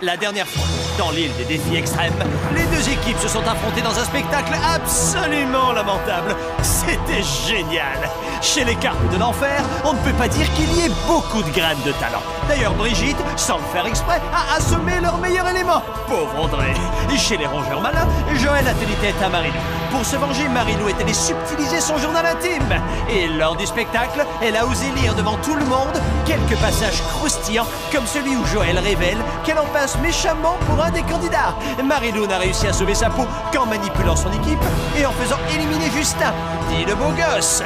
La dernière fois, dans l'île des défis extrêmes, les deux équipes se sont affrontées dans un spectacle absolument lamentable. C'était génial. Chez les carpes de l'enfer, on ne peut pas dire qu'il y ait beaucoup de graines de talent. D'ailleurs, Brigitte, sans le faire exprès, a assommé leur meilleur élément. Pauvre André. Chez les rongeurs malins, Joël a tenu tête à Marilou. Pour se venger, Marilou est allée subtiliser son journal intime. Et lors du spectacle, elle a osé lire devant tout le monde quelques passages croustillants, comme celui où Joël révèle qu'elle en passe méchamment pour un des candidats. Marilou n'a réussi à sauver sa peau qu'en manipulant son équipe et en faisant éliminer Justin, dit le beau gosse.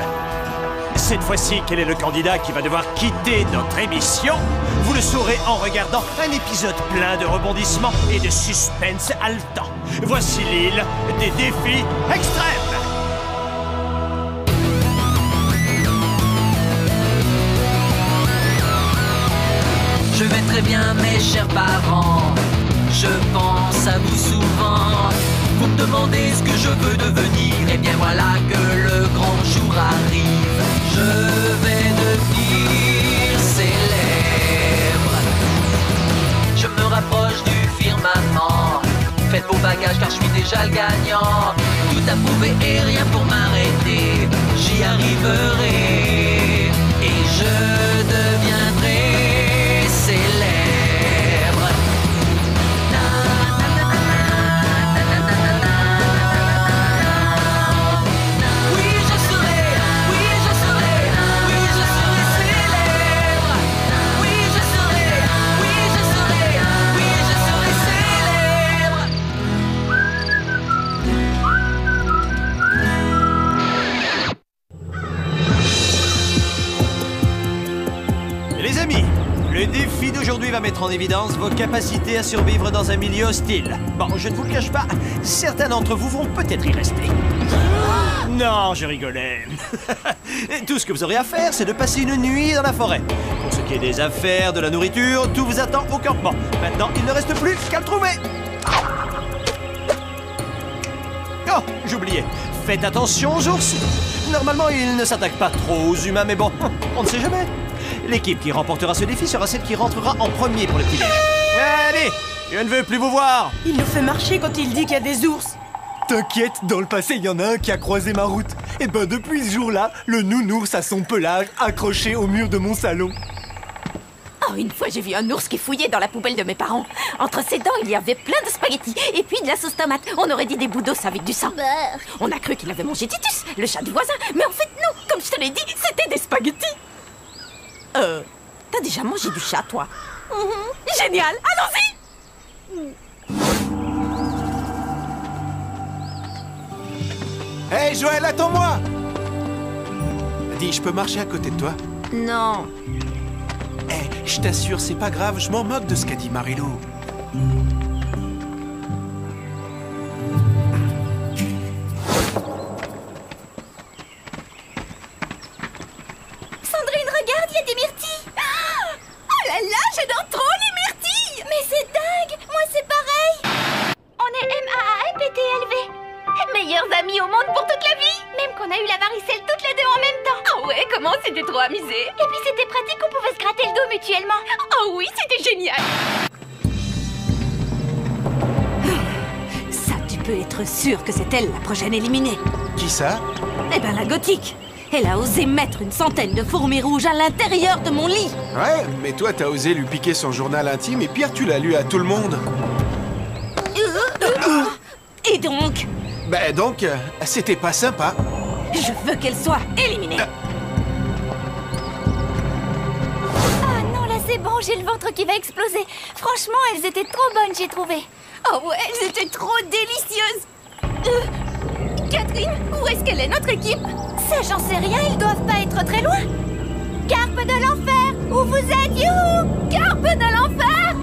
Cette fois-ci, quel est le candidat qui va devoir quitter notre émission? Vous le saurez en regardant un épisode plein de rebondissements et de suspense haletant. Voici l'île des défis extrêmes. Je vais très bien, mes chers parents. Je pense à vous souvent. Vous me demandez ce que je veux devenir. Et bien voilà que le grand jour arrive. Je vais devenir célèbre. Je me rapproche du firmament. Faites vos bagages car je suis déjà le gagnant. Tout à prouver et rien pour m'arrêter. J'y arriverai. Et je deviendrai célèbre. Les amis, le défi d'aujourd'hui va mettre en évidence vos capacités à survivre dans un milieu hostile. Bon, je ne vous le cache pas, certains d'entre vous vont peut-être y rester. Non, je rigolais. Tout ce que vous aurez à faire, c'est de passer une nuit dans la forêt. Pour ce qui est des affaires, de la nourriture, tout vous attend au campement. Maintenant, il ne reste plus qu'à le trouver. Oh, j'oubliais. Faites attention aux ours. Normalement, ils ne s'attaquent pas trop aux humains, mais bon, on ne sait jamais. L'équipe qui remportera ce défi sera celle qui rentrera en premier pour le petit-déj. Allez, je ne veux plus vous voir. Il nous fait marcher quand il dit qu'il y a des ours. T'inquiète, dans le passé, il y en a un qui a croisé ma route. Et ben depuis ce jour-là, le nounours a son pelage accroché au mur de mon salon. Oh, une fois j'ai vu un ours qui fouillait dans la poubelle de mes parents. Entre ses dents, il y avait plein de spaghettis et puis de la sauce tomate. On aurait dit des bouts d'os avec du sang. On a cru qu'il avait mangé Titus, le chat du voisin. Mais en fait non, comme je te l'ai dit, c'était des spaghettis. T'as déjà mangé du chat, toi? Génial, allons-y. Hey Joël, attends-moi! Dis, je peux marcher à côté de toi? Non. Hey, je t'assure, c'est pas grave, je m'en moque de ce qu'a dit Marilou. Sandrine, regarde, il y a des myrtilles. Oh là là, j'adore trop les myrtilles. Mais c'est dingue, moi c'est pareil. On est MAAMPTLV. Meilleurs amis au monde pour toute la vie. Même qu'on a eu la varicelle toutes les deux en même temps. Ah ouais, comment on s'était trop amusés. Et puis c'était pratique, on pouvait se gratter le dos mutuellement. Oh oui, c'était génial. Ça, tu peux être sûr que c'est elle la prochaine éliminée. Qui ça? Eh ben la gothique. Elle a osé mettre une centaine de fourmis rouges à l'intérieur de mon lit. Ouais, mais toi t'as osé lui piquer son journal intime et pire, tu l'as lu à tout le monde. Et donc? Ben donc, c'était pas sympa. Je veux qu'elle soit éliminée. Ah non, là c'est bon, j'ai le ventre qui va exploser. Franchement, elles étaient trop bonnes, j'ai trouvé. Oh ouais, elles étaient trop délicieuses. Catherine, où est-ce qu'elle est, notre équipe? Ça, j'en sais rien, ils doivent pas être très loin. Carpe de l'enfer, où vous êtes, youhou? Carpe de l'enfer.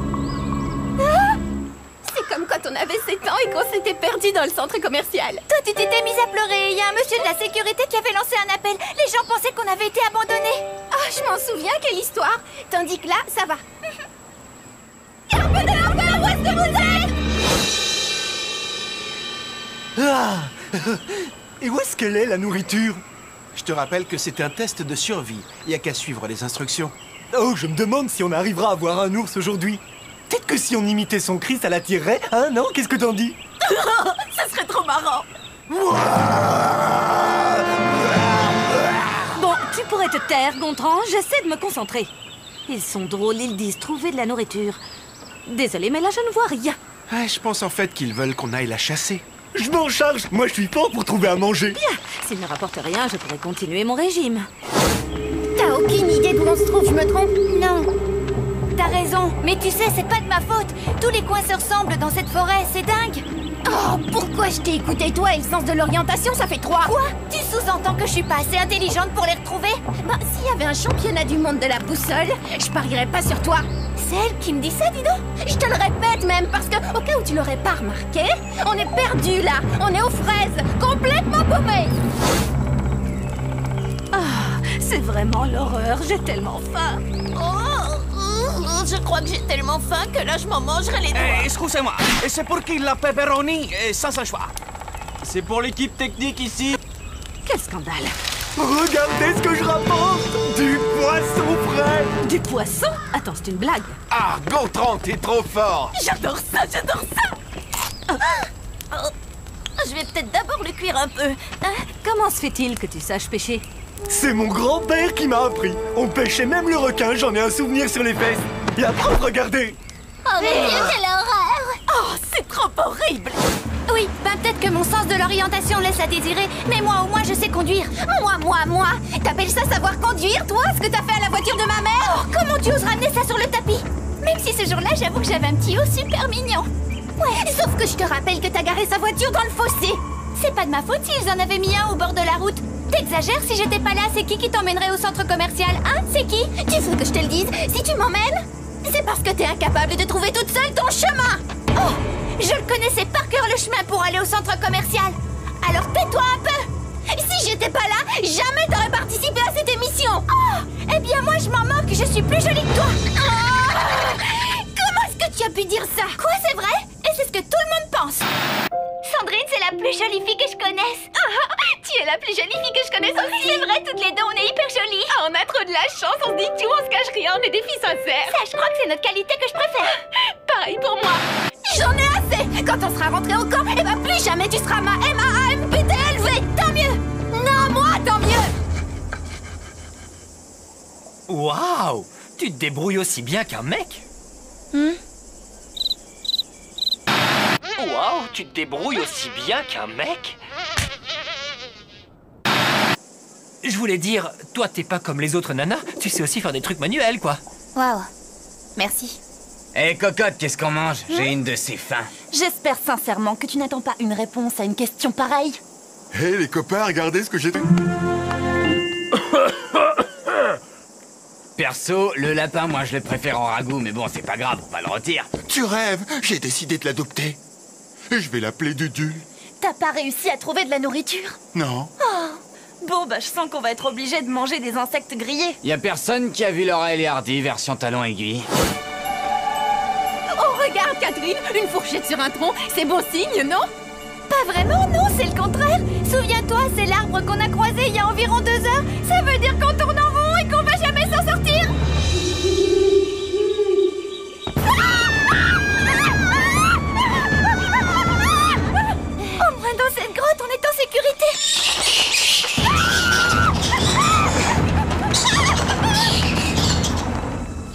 C'est comme quand on avait 7 ans et qu'on s'était perdu dans le centre commercial. Toi, tu t'étais mise à pleurer. Il y a un monsieur de la sécurité qui avait lancé un appel. Les gens pensaient qu'on avait été abandonnés. Ah, je m'en souviens, quelle histoire. Tandis que là, ça va. Carpe de l'enfer, où est-ce que vous êtes? Ah Et où est-ce qu'elle est, la nourriture? Je te rappelle que c'est un test de survie. Il y a qu'à suivre les instructions. Oh, je me demande si on arrivera à voir un ours aujourd'hui. Peut-être que si on imitait son cri, ça l'attirerait, hein, non? Qu'est-ce que t'en dis? Ça serait trop marrant. Bon, tu pourrais te taire, Gontran. J'essaie de me concentrer. Ils sont drôles, ils disent trouver de la nourriture. Désolé, mais là, je ne vois rien. Ah, je pense en fait qu'ils veulent qu'on aille la chasser. Je m'en charge. Moi, je suis fort pour trouver à manger. Bien, s'ils ne rapportent rien, je pourrais continuer mon régime. T'as aucune idée d'où on se trouve, je me trompe? Non. T'as raison, mais tu sais, c'est pas de ma faute. Tous les coins se ressemblent dans cette forêt, c'est dingue. Oh, pourquoi je t'ai écouté, toi, et le sens de l'orientation, ça fait 3. Quoi? Tu sous-entends que je suis pas assez intelligente pour les retrouver? Bah, s'il y avait un championnat du monde de la boussole, je parierais pas sur toi. C'est elle qui me dit ça, dis donc. Je te le répète même, parce que, au cas où tu l'aurais pas remarqué, on est perdu là. On est aux fraises, complètement paumés. Ah, c'est vraiment l'horreur, j'ai tellement faim. Je crois que j'ai tellement faim que là, je m'en mangerai les doigts. Excusez-moi, c'est pour qui la pepperoni sans choix? C'est pour l'équipe technique ici. Quel scandale. Regardez ce que je rapporte. Du poisson frais. Du poisson? Attends, c'est une blague. Ah, Gontran, t'es trop fort. J'adore ça, j'adore ça. Je vais peut-être d'abord le cuire un peu. Comment se fait-il que tu saches pêcher? C'est mon grand-père qui m'a appris. On pêchait même le requin, j'en ai un souvenir sur les fesses. Et après, regardez. Oh mon Dieu, quelle horreur! Oh, c'est trop horrible. Oui, ben peut-être que mon sens de l'orientation laisse à désirer, mais moi au moins je sais conduire. Moi! T'appelles ça savoir conduire, toi, ce que t'as fait à la voiture de ma mère? Oh, comment tu oses ramener ça sur le tapis? Même si ce jour-là, j'avoue que j'avais un petit haut super mignon. Ouais, sauf que je te rappelle que t'as garé sa voiture dans le fossé. C'est pas de ma faute s'ils en avaient mis un au bord de la route. T'exagères, si j'étais pas là, c'est qui t'emmènerait au centre commercial, hein? C'est qui? Tu veux que je te le dise? Si tu m'emmènes, c'est parce que t'es incapable de trouver toute seule ton chemin! Oh! Je le connaissais par cœur le chemin pour aller au centre commercial! Alors tais-toi un peu! Si j'étais pas là, jamais t'aurais participé à cette émission! Oh! Eh bien moi je m'en moque, je suis plus jolie que toi! Oh! Comment est-ce que tu as pu dire ça? Quoi, c'est vrai? Et c'est ce que tout le monde pense! Sandrine, c'est la plus jolie fille que je connaisse! Tu es la plus jolie fille que je connaisse aussi! C'est vrai, toutes les deux, on est hyper jolies! On a trop de la chance, on se dit tout, on se cache rien, on est des filles sincères. Ça, je crois que c'est notre qualité que je préfère! Pareil pour moi. J'en ai assez! Quand on sera rentré au camp, eh ben plus jamais tu seras ma MAAMPTLV! Tant mieux! Non, moi, tant mieux! Waouh! Tu te débrouilles aussi bien qu'un mec? Waouh! Tu te débrouilles aussi bien qu'un mec? Je voulais dire, toi t'es pas comme les autres nanas, tu sais aussi faire des trucs manuels, quoi. Waouh! Merci. Hé cocotte, qu'est-ce qu'on mange? J'ai une de ces faim. J'espère sincèrement que tu n'attends pas une réponse à une question pareille. Hé les copains, regardez ce que j'ai fait. Perso, le lapin, moi je le préfère en ragoût, mais bon, c'est pas grave, on va le rôtir. Tu rêves, j'ai décidé de l'adopter. Je vais l'appeler Dudule. T'as pas réussi à trouver de la nourriture? Non. Bon, bah je sens qu'on va être obligé de manger des insectes grillés. Y a personne qui a vu Laurel et Hardy version talon aiguille. Oh, regarde, Catherine, une fourchette sur un tronc, c'est bon signe, non? Pas vraiment, non, c'est le contraire. Souviens-toi, c'est l'arbre qu'on a croisé il y a environ 2 heures. Ça veut dire qu'on tourne en rond et qu'on va jamais s'en sortir. Au moins dans cette grotte, on est en sécurité.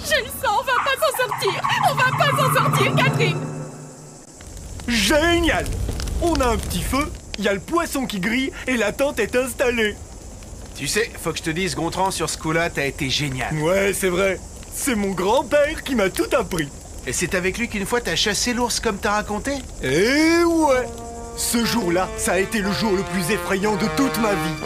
Je le sens, on va pas s'en sortir. On va pas s'en sortir, Catherine. Génial! On a un petit feu, il y a le poisson qui grille et la tente est installée. Tu sais, faut que je te dise, Gontran, sur ce coup-là, t'as été génial. Ouais, c'est vrai. C'est mon grand-père qui m'a tout appris. Et c'est avec lui qu'une fois t'as chassé l'ours comme t'as raconté? Et ouais! Ce jour-là, ça a été le jour le plus effrayant de toute ma vie.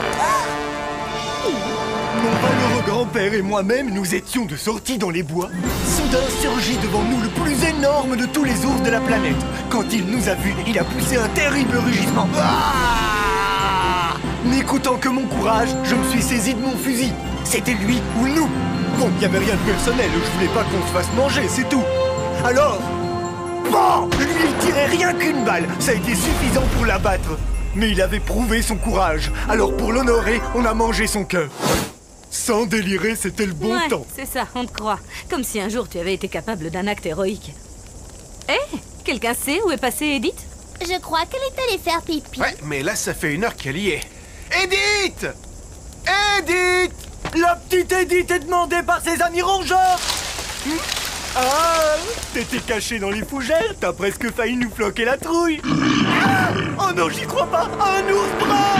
Mon malheureux grand-père et moi-même, nous étions de sortie dans les bois. Soudain surgit devant nous le plus énorme de tous les ours de la planète. Quand il nous a vus, il a poussé un terrible rugissement. Ah! N'écoutant que mon courage, je me suis saisi de mon fusil. C'était lui ou nous. Bon, il n'y avait rien de personnel, je voulais pas qu'on se fasse manger, c'est tout. Alors, bon, je lui ai tiré rien qu'une balle. Ça a été suffisant pour l'abattre. Mais il avait prouvé son courage. Alors pour l'honorer, on a mangé son cœur. Sans délirer, c'était le bon Ouais, temps. c'est ça, on te croit. Comme si un jour tu avais été capable d'un acte héroïque. Hé, quelqu'un sait où est passée Edith? Je crois qu'elle est allée faire pipi. Ouais, mais là, ça fait 1 heure qu'elle y est. Edith! Edith! La petite Edith est demandée par ses amis rongeurs. Ah, t'étais caché dans les fougères, t'as presque failli nous floquer la trouille. Ah, oh non, j'y crois pas, un ours brun.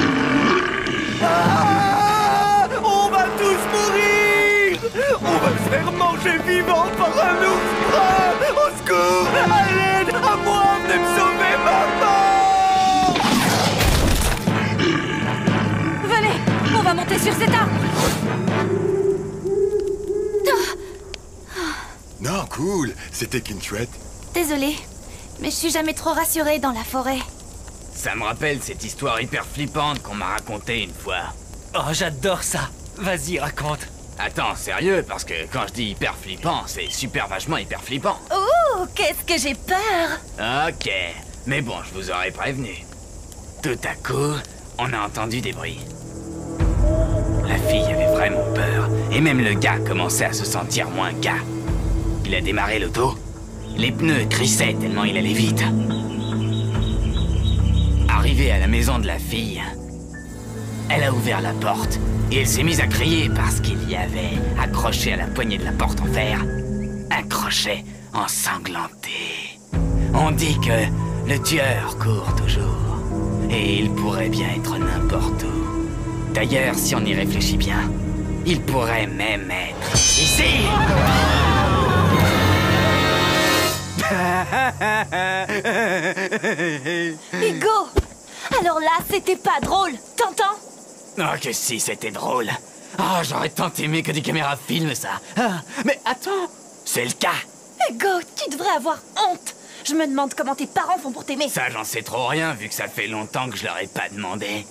Ah, on va tous mourir. On va se faire manger vivant par un ours brun. Au secours, à l'aide, à moi, venez me sauver, maman. Venez, on va monter sur cet arbre. Non, cool. C'était qu'une chouette. Désolée, mais je suis jamais trop rassurée dans la forêt. Ça me rappelle cette histoire hyper flippante qu'on m'a racontée une fois. Oh, j'adore ça. Vas-y, raconte. Attends, sérieux, parce que quand je dis hyper flippant, c'est super vachement hyper flippant. Oh, qu'est-ce que j'ai peur! Ok, mais bon, je vous aurais prévenu. Tout à coup, on a entendu des bruits. La fille avait vraiment peur, et même le gars commençait à se sentir moins gars. Il a démarré l'auto. Les pneus crissaient tellement il allait vite. Arrivé à la maison de la fille, elle a ouvert la porte et elle s'est mise à crier parce qu'il y avait accroché à la poignée de la porte en fer un crochet ensanglanté. On dit que le tueur court toujours et il pourrait bien être n'importe où. D'ailleurs, si on y réfléchit bien, il pourrait même être ici. Hugo! Alors là, c'était pas drôle, t'entends? Oh que si, c'était drôle. Ah, j'aurais tant aimé que des caméras filment ça. Ah, mais attends, c'est le cas. Hugo, tu devrais avoir honte! Je me demande comment tes parents font pour t'aimer. Ça, j'en sais trop rien, vu que ça fait longtemps que je leur ai pas demandé.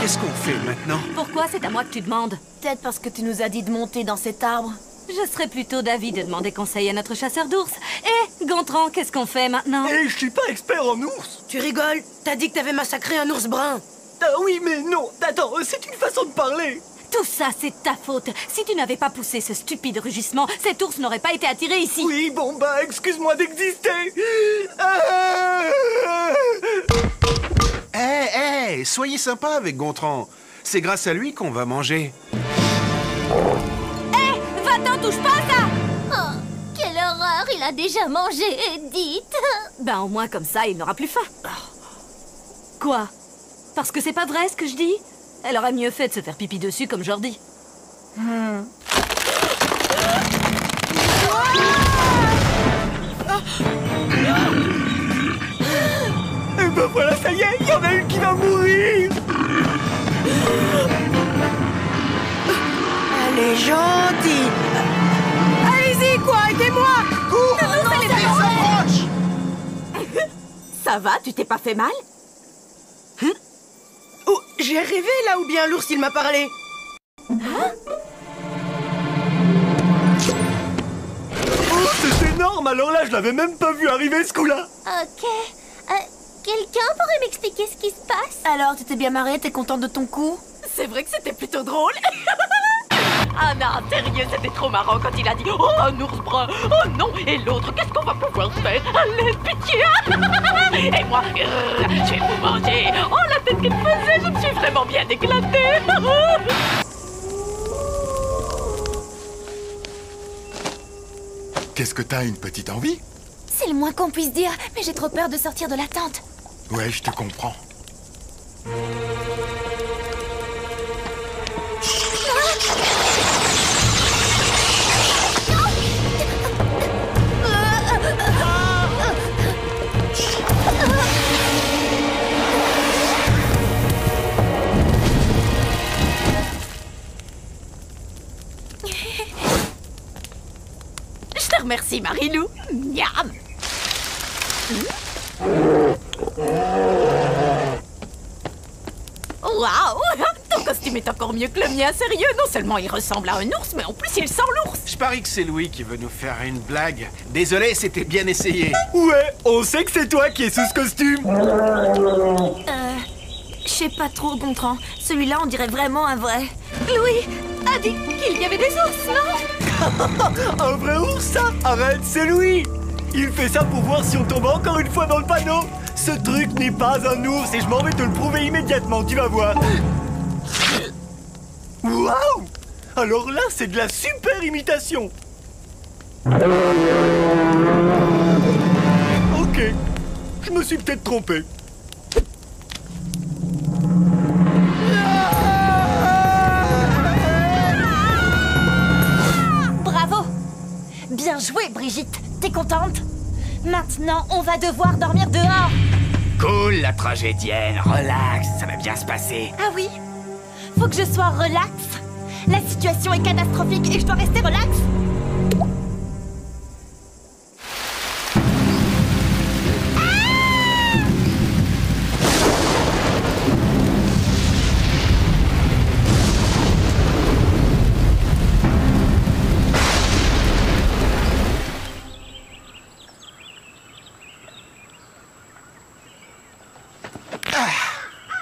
Qu'est-ce qu'on fait maintenant? Pourquoi c'est à moi que tu demandes? Peut-être parce que tu nous as dit de monter dans cet arbre. Je serais plutôt d'avis de demander conseil à notre chasseur d'ours. Hé, Gontran, qu'est-ce qu'on fait maintenant? Et je suis pas expert en ours. Tu rigoles? T'as dit que t'avais massacré un ours brun. Ah oui, mais non. Attends, c'est une façon de parler. Tout ça, c'est ta faute. Si tu n'avais pas poussé ce stupide rugissement, cet ours n'aurait pas été attiré ici. Oui, bon bah, excuse-moi d'exister. Hé, soyez sympa avec Gontran. C'est grâce à lui qu'on va manger. Hé, va-t'en, touche pas à ça! Oh, quelle horreur, il a déjà mangé, Edith! Ben au moins comme ça, il n'aura plus faim. Quoi? Parce que c'est pas vrai ce que je dis? Elle aurait mieux fait de se faire pipi dessus comme Jordi. Et ben voilà, ça y est, il y en a une qui va mourir. Elle est gentille. Allez-y, quoi, aidez-moi. Cours! Ça va, tu t'es pas fait mal? Oh, j'ai rêvé là ou bien l'ours il m'a parlé? Oh, c'est énorme. Alors là, je l'avais même pas vu arriver ce coup-là. Ok. Quelqu'un pourrait m'expliquer ce qui se passe? Alors, tu t'es bien marrée, t'es contente de ton coup? C'est vrai que c'était plutôt drôle. Ah non, sérieux, c'était trop marrant quand il a dit « Oh, un ours brun! Oh non! Et l'autre, qu'est-ce qu'on va pouvoir faire? Allez, pitié! » Et moi, je vais vous manger! Oh, la tête qu'il faisait, je me suis vraiment bien éclatée! Qu'est-ce que t'as, une petite envie? C'est le moins qu'on puisse dire, mais j'ai trop peur de sortir de la tente. Ouais, je te comprends. Je te remercie, Marilou! Miam! Waouh! Ton costume est encore mieux que le mien, sérieux! Non seulement il ressemble à un ours, mais en plus il sent l'ours! Je parie que c'est Louis qui veut nous faire une blague. Désolé, c'était bien essayé. Ouais, on sait que c'est toi qui es sous ce costume. Je sais pas trop, Gontran. Celui-là, on dirait vraiment un vrai. Louis, a dit qu'il y avait des ours, non? Un vrai ours, ça? Arrête, c'est Louis! Il fait ça pour voir si on tombe encore une fois dans le panneau. Ce truc n'est pas un ours et je m'en vais te le prouver immédiatement, tu vas voir. Waouh! Alors là, c'est de la super imitation. Ok, je me suis peut-être trompé. Bravo! Bien joué, Brigitte. T'es contente? Maintenant, on va devoir dormir dehors. Cool, la tragédienne, relax, ça va bien se passer. Ah oui? Faut que je sois relax. La situation est catastrophique et je dois rester relax.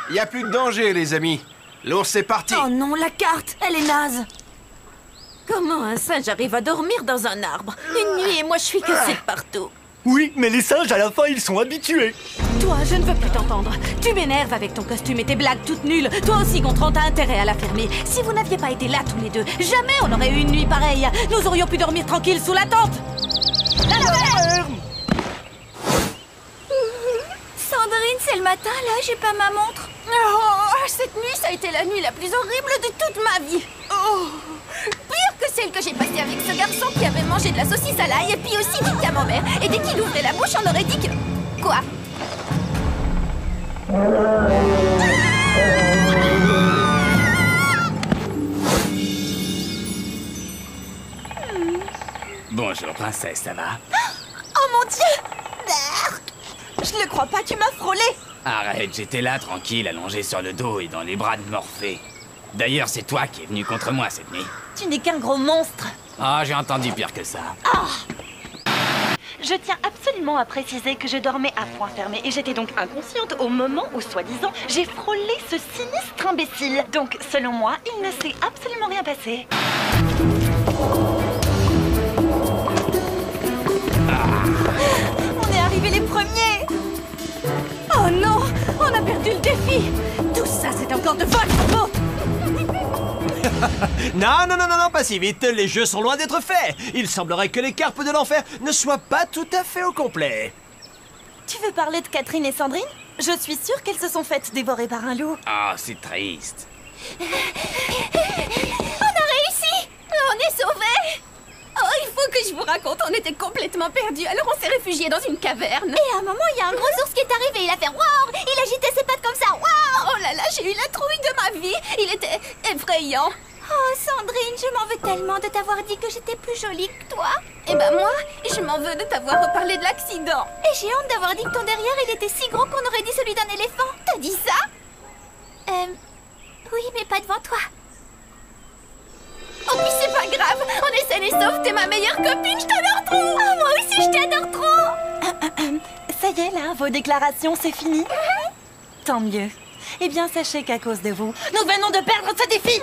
Y a plus de danger, les amis. L'ours est parti. Oh non, la carte, elle est naze. Comment un singe arrive à dormir dans un arbre une nuit et moi je suis cassée de partout? Oui, mais les singes, à la fin, ils sont habitués. Toi, je ne veux plus t'entendre. Tu m'énerves avec ton costume et tes blagues toutes nulles. Toi aussi, Gontran, t'as intérêt à la fermer. Si vous n'aviez pas été là tous les deux, jamais on aurait eu une nuit pareille. Nous aurions pu dormir tranquille sous la tente. La ferme! Sandrine, c'est le matin, là, j'ai pas ma montre. Oh, cette nuit, ça a été la nuit la plus horrible de toute ma vie. Oh, pire que celle que j'ai passée avec ce garçon qui avait mangé de la saucisse à l'ail et puis aussi du camembert. Et dès qu'il ouvrait la bouche, on aurait dit que... Quoi? Bonjour, princesse, ça va? Oh mon Dieu! Je le crois pas, tu m'as frôlé. Arrête, j'étais là, tranquille, allongé sur le dos et dans les bras de Morphée. D'ailleurs, c'est toi qui es venu contre moi cette nuit. Tu n'es qu'un gros monstre. Ah, j'ai entendu pire que ça. Je tiens absolument à préciser que je dormais à point fermé et j'étais donc inconsciente au moment où, soi-disant, j'ai frôlé ce sinistre imbécile. Donc, selon moi, il ne s'est absolument rien passé. On est arrivés les premiers. Oh non, on a perdu le défi. Tout ça, c'est encore de votre faute. Non, pas si vite. Les jeux sont loin d'être faits. Il semblerait que les carpes de l'enfer ne soient pas tout à fait au complet. Tu veux parler de Catherine et Sandrine? Je suis sûre qu'elles se sont faites dévorer par un loup. Ah, c'est triste. On a réussi! On est sauvés! Oh, il faut que je vous raconte, on était complètement perdus, alors on s'est réfugiés dans une caverne. Et à un moment, il y a un gros ours qui est arrivé, il a fait waouh! Il agitait ses pattes comme ça, waouh! Oh là là, j'ai eu la trouille de ma vie! Il était effrayant. Oh, Sandrine, je m'en veux tellement de t'avoir dit que j'étais plus jolie que toi. Eh ben moi, je m'en veux de t'avoir reparlé de l'accident. Et j'ai honte d'avoir dit que ton derrière, il était si gros qu'on aurait dit celui d'un éléphant. T'as dit ça? Oui, mais pas devant toi. Oh, puis c'est pas grave, on est saine et sauve, t'es ma meilleure copine, je t'adore trop. Oh, moi aussi, je t'adore trop. Ça y est, là, vos déclarations, c'est fini? Tant mieux. Eh bien, sachez qu'à cause de vous, nous venons de perdre ce défi.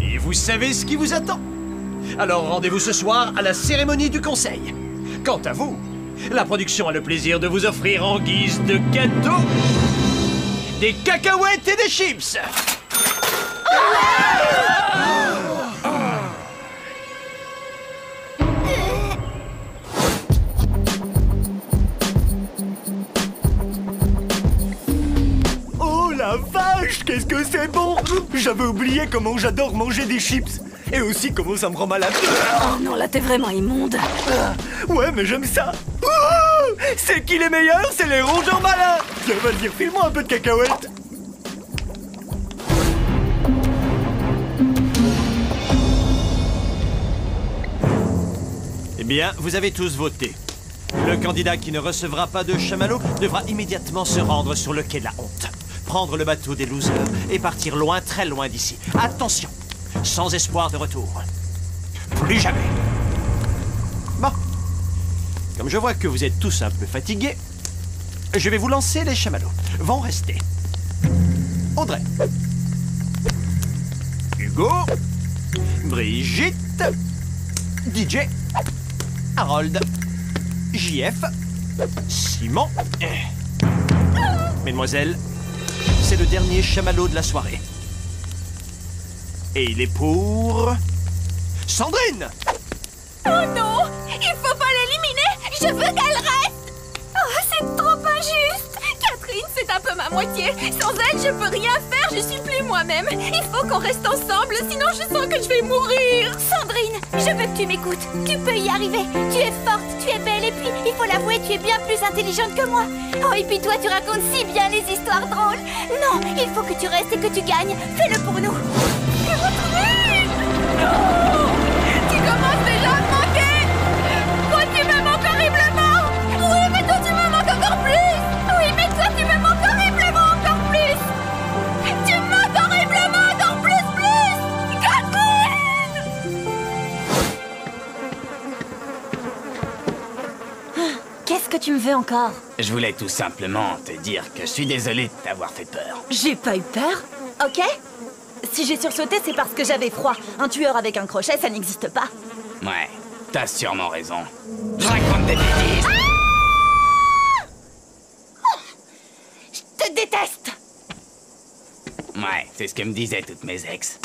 Et vous savez ce qui vous attend. Alors rendez-vous ce soir à la cérémonie du conseil. Quant à vous, la production a le plaisir de vous offrir en guise de cadeau des cacahuètes et des chips. Oh la vache, qu'est-ce que c'est bon! J'avais oublié comment j'adore manger des chips. Et aussi comment ça me rend malade. Oh non, là t'es vraiment immonde. Ouais, mais j'aime ça. Ouh, c'est qui les meilleurs? C'est les rongeurs malins. Tiens, vas-y, file-moi un peu de cacahuètes. Eh bien, vous avez tous voté. Le candidat qui ne recevra pas de chamallow devra immédiatement se rendre sur le quai de la honte, prendre le bateau des losers et partir loin, très loin d'ici. Attention, sans espoir de retour. Plus jamais. Bon. Comme je vois que vous êtes tous un peu fatigués, je vais vous lancer les chamallows. Vont rester Audrey, Hugo, Brigitte, DJ, Harold, JF, Simon. Mesdemoiselles, c'est le dernier chamallow de la soirée. Et il est pour... Sandrine! Oh non! Il faut pas l'éliminer! Je veux qu'elle reste! Oh, c'est trop injuste! Catherine, c'est un peu ma moitié. Sans elle, je peux rien faire, je suis plus moi-même. Il faut qu'on reste ensemble, sinon je sens que je vais mourir. Sandrine, je veux que tu m'écoutes. Tu peux y arriver. Tu es forte, tu es belle et puis, il faut l'avouer, tu es bien plus intelligente que moi. Oh, et puis toi, tu racontes si bien les histoires drôles. Non, il faut que tu restes et que tu gagnes. Fais-le pour nous. Catherine! Non! Tu commences déjà à me manquer! Moi, tu me manques horriblement! Oui, mais toi, tu me manques encore plus! Oui, mais toi, tu me manques horriblement encore plus! Tu me manques horriblement encore plus! Catherine! Qu'est-ce que tu me veux encore? Je voulais tout simplement te dire que je suis désolé de t'avoir fait peur. J'ai pas eu peur, ok? Si j'ai sursauté, c'est parce que j'avais froid. Un tueur avec un crochet, ça n'existe pas. Ouais, t'as sûrement raison. Je raconte des bêtises. Je te déteste! Ouais, c'est ce que me disaient toutes mes ex.